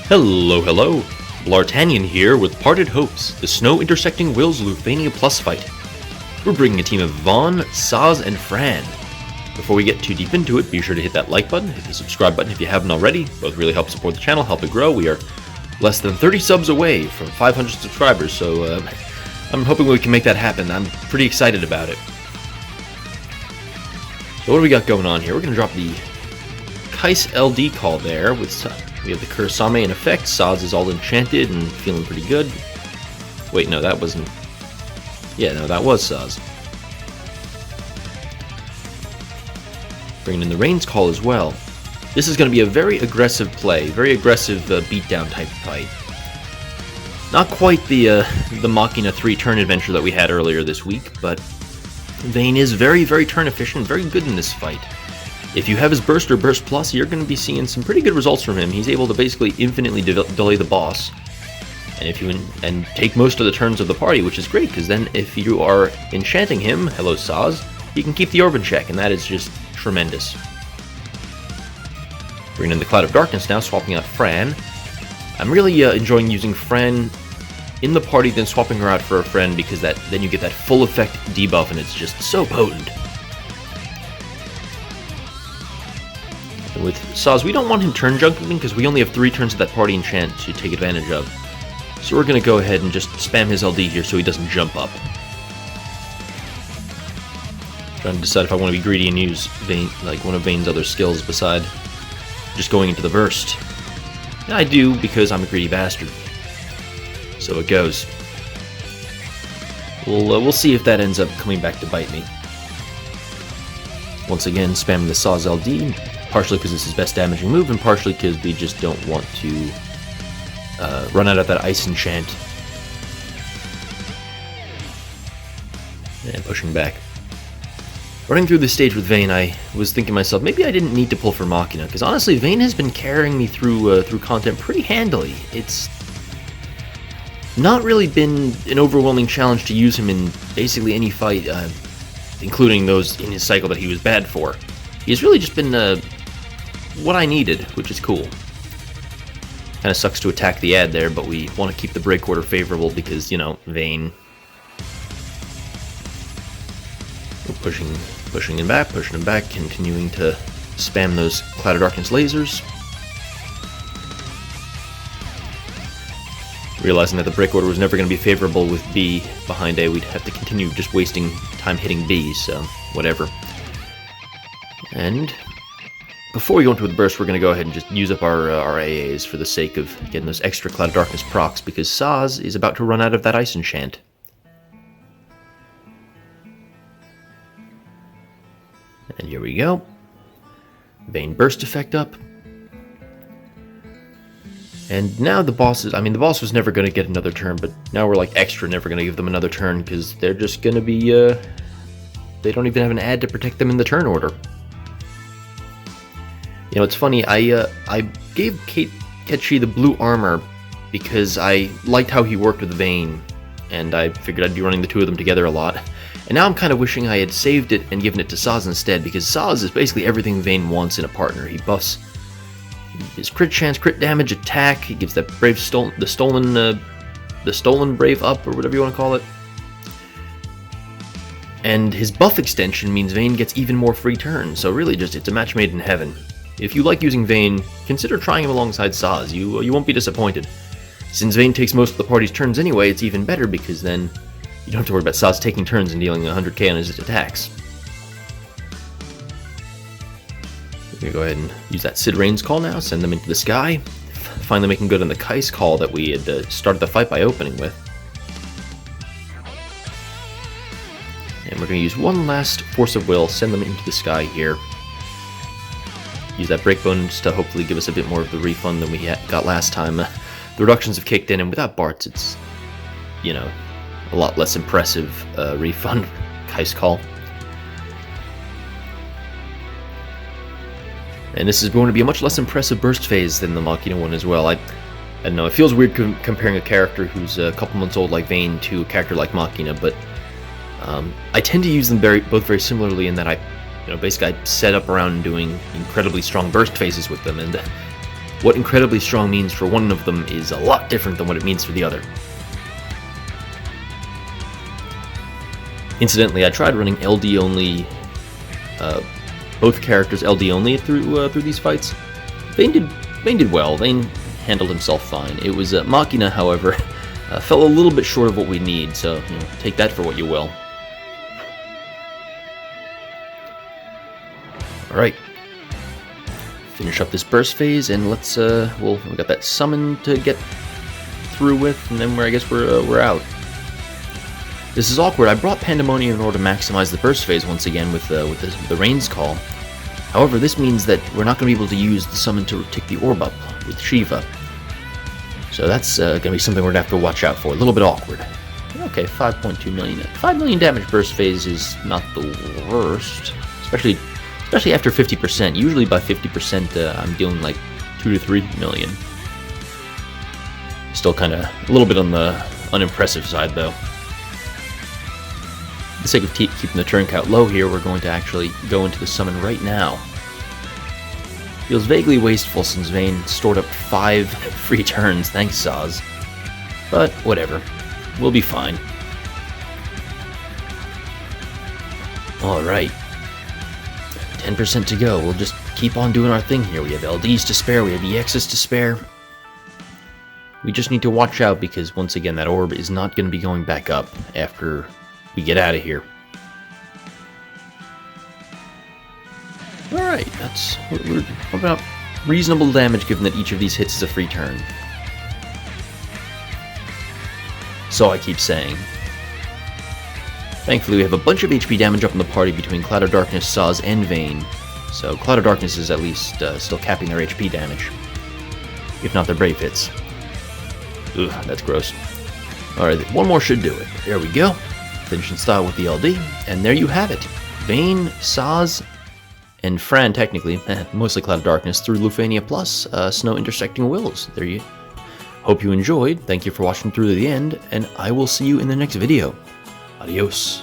Hello, Bl'Artagnan here with Parted Hopes, the snow-intersecting Wills Lufenia Plus fight. We're bringing a team of Vayne, Sazh, and Fran. Before we get too deep into it, be sure to hit that like button, hit the subscribe button if you haven't already. Both really help support the channel, help it grow. We are less than 30 subs away from 500 subscribers, so I'm hoping we can make that happen. I'm pretty excited about it. So what do we got going on here? We're going to drop the Kais LD call there. We have the Kurasame in effect. Sazh is all enchanted and feeling pretty good. Wait, no, that wasn't... Yeah, no, that was Sazh. Bringing in the Rains call as well. This is going to be a very aggressive play, very aggressive beatdown type fight. Not quite the Machina 3-turn adventure that we had earlier this week, but Vayne is very, very turn efficient, very good in this fight. If you have his Burst or Burst Plus, you're going to be seeing some pretty good results from him. He's able to basically infinitely delay the boss, and take most of the turns of the party, which is great, because then if you are enchanting him, hello Sazh, you can keep the orb in check, and that is just tremendous. Bringing in the Cloud of Darkness now, swapping out Fran. I'm really enjoying using Fran in the party, then swapping her out for a friend, because then you get that full effect debuff, and it's just so potent. With Sazh, we don't want him turn junking because we only have 3 turns of that party enchant to take advantage of. So we're going to go ahead and just spam his LD here so he doesn't jump up. Trying to decide if I want to be greedy and use Vayne, like one of Vayne's other skills beside just going into the burst. And I do because I'm a greedy bastard. So it goes. We'll see if that ends up coming back to bite me. Once again, spamming the Sazh LD. Partially because it's his best damaging move, and partially because we just don't want to run out of that ice enchant. And pushing back. Running through this stage with Vayne, I was thinking to myself, maybe I didn't need to pull for Machina, because honestly, Vayne has been carrying me through content pretty handily. It's not really been an overwhelming challenge to use him in basically any fight, including those in his cycle that he was bad for. He's really just been what I needed, which is cool. Kind of sucks to attack the ad there, but we want to keep the break order favorable because, you know, Vayne. We're pushing him back, continuing to spam those Cloud of Darkness lasers. Realizing that the break order was never going to be favorable with B behind A, we'd have to continue just wasting time hitting B, so whatever. And before we go into the burst, we're going to go ahead and just use up our AAs for the sake of getting those extra Cloud of Darkness procs, because Sazh is about to run out of that ice enchant. And here we go. Vayne burst effect up. And now the boss was never going to get another turn, but now we're like extra never going to give them another turn, because they're just going to be, they don't even have an ad to protect them in the turn order. You know, it's funny, I gave Ketchi the blue armor because I liked how he worked with Vayne, and I figured I'd be running the two of them together a lot. And now I'm kind of wishing I had saved it and given it to Sazh instead, because Sazh is basically everything Vayne wants in a partner. He buffs his crit chance, crit damage, attack, he gives that the stolen brave up, or whatever you want to call it. And his buff extension means Vayne gets even more free turns, so really just it's a match made in heaven. If you like using Vayne, consider trying him alongside Sazh. You won't be disappointed. Since Vayne takes most of the party's turns anyway, it's even better because then you don't have to worry about Sazh taking turns and dealing 100k on his attacks. We're going to go ahead and use that Sid Rains call now, send them into the sky. Finally making good on the Kais call that we had started the fight by opening with. And we're going to use one last Force of Will, send them into the sky here. Use that Breakbones to hopefully give us a bit more of the refund than we got last time. The reductions have kicked in, and without Bart's, it's, you know, a lot less impressive refund. Kais call. And this is going to be a much less impressive burst phase than the Machina one as well. I don't know, it feels weird comparing a character who's a couple months old like Vayne to a character like Machina, but I tend to use them both very similarly in that basically I set up around doing incredibly strong burst phases with them, and what incredibly strong means for one of them is a lot different than what it means for the other. Incidentally, I tried running LD only, both characters LD only through these fights. Vayne did well. Vayne handled himself fine. It was Machina, however, fell a little bit short of what we need, so take that for what you will. Alright. Finish up this burst phase, and let's, we got that summon to get through with, and then I guess we're out. This is awkward. I brought Pandemonium in order to maximize the burst phase once again with the Rain's Call. However, this means that we're not going to be able to use the summon to tick the orb up with Shiva. So that's going to be something we're going to have to watch out for. A little bit awkward. Okay, 5.2 million. 5 million damage burst phase is not the worst, especially after 50%. Usually by 50%, I'm dealing like 2 to 3 million. Still kind of a little bit on the unimpressive side, though. For the sake of keeping the turn count low here, we're going to actually go into the summon right now. Feels vaguely wasteful since Vayne stored up 5 free turns, thanks Sazh. But whatever, we'll be fine. Alright. 10% to go. We'll just keep on doing our thing here. We have LDs to spare, we have EXs to spare. We just need to watch out because, once again, that orb is not going to be going back up after we get out of here. Alright, we're about reasonable damage given that each of these hits is a free turn. So I keep saying. Thankfully, we have a bunch of HP damage up in the party between Cloud of Darkness, Sazh, and Vayne. So Cloud of Darkness is at least still capping their HP damage. If not their brave hits. Ugh, that's gross. Alright, one more should do it. There we go. Finish in style with the LD. And there you have it. Vayne, Sazh, and Fran, technically, mostly Cloud of Darkness, through Lufenia Plus, Snow Intersecting Wills. There you. Hope you enjoyed. Thank you for watching through to the end, and I will see you in the next video. Adios.